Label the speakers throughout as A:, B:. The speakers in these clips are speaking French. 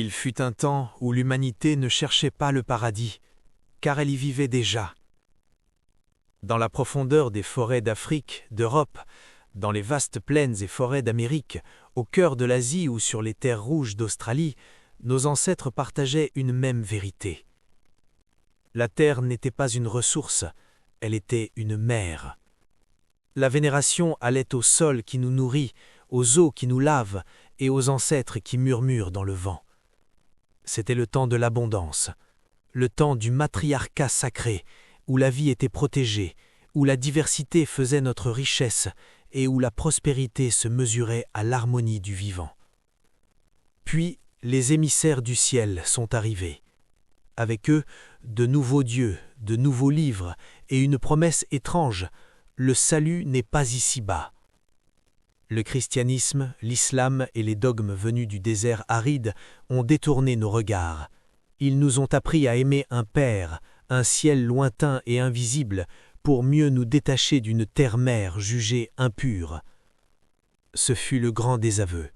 A: Il fut un temps où l'humanité ne cherchait pas le paradis, car elle y vivait déjà. Dans la profondeur des forêts d'Afrique, d'Europe, dans les vastes plaines et forêts d'Amérique, au cœur de l'Asie ou sur les terres rouges d'Australie, nos ancêtres partageaient une même vérité. La terre n'était pas une ressource, elle était une mère. La vénération allait au sol qui nous nourrit, aux eaux qui nous lavent et aux ancêtres qui murmurent dans le vent. C'était le temps de l'abondance, le temps du matriarcat sacré, où la vie était protégée, où la diversité faisait notre richesse et où la prospérité se mesurait à l'harmonie du vivant. Puis, les émissaires du ciel sont arrivés. Avec eux, de nouveaux dieux, de nouveaux livres et une promesse étrange, le salut n'est pas ici-bas. Le christianisme, l'islam et les dogmes venus du désert aride ont détourné nos regards. Ils nous ont appris à aimer un Père, un ciel lointain et invisible, pour mieux nous détacher d'une terre-mère jugée impure. Ce fut le grand désaveu.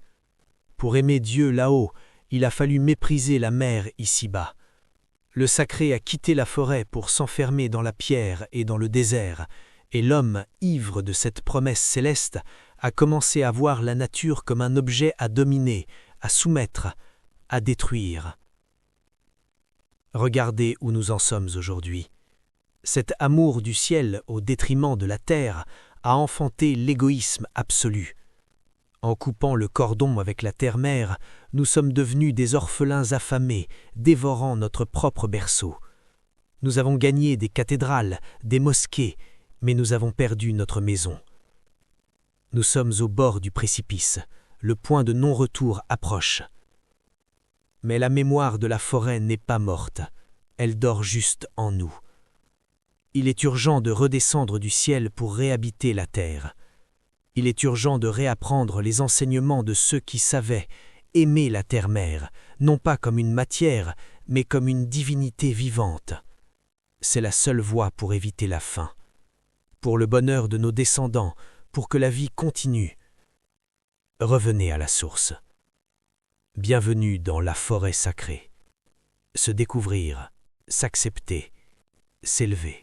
A: Pour aimer Dieu là-haut, il a fallu mépriser la mer ici-bas. Le sacré a quitté la forêt pour s'enfermer dans la pierre et dans le désert, et l'homme, ivre de cette promesse céleste, a commencé à voir la nature comme un objet à dominer, à soumettre, à détruire. Regardez où nous en sommes aujourd'hui. Cet amour du ciel au détriment de la terre a enfanté l'égoïsme absolu. En coupant le cordon avec la terre-mère, nous sommes devenus des orphelins affamés, dévorant notre propre berceau. Nous avons gagné des cathédrales, des mosquées, mais nous avons perdu notre maison. Nous sommes au bord du précipice, le point de non-retour approche. Mais la mémoire de la forêt n'est pas morte, elle dort juste en nous. Il est urgent de redescendre du ciel pour réhabiter la terre. Il est urgent de réapprendre les enseignements de ceux qui savaient aimer la terre-mère, non pas comme une matière, mais comme une divinité vivante. C'est la seule voie pour éviter la faim. Pour le bonheur de nos descendants, pour que la vie continue. Revenez à la source. Bienvenue dans la forêt sacrée. Se découvrir, s'accepter, s'élever.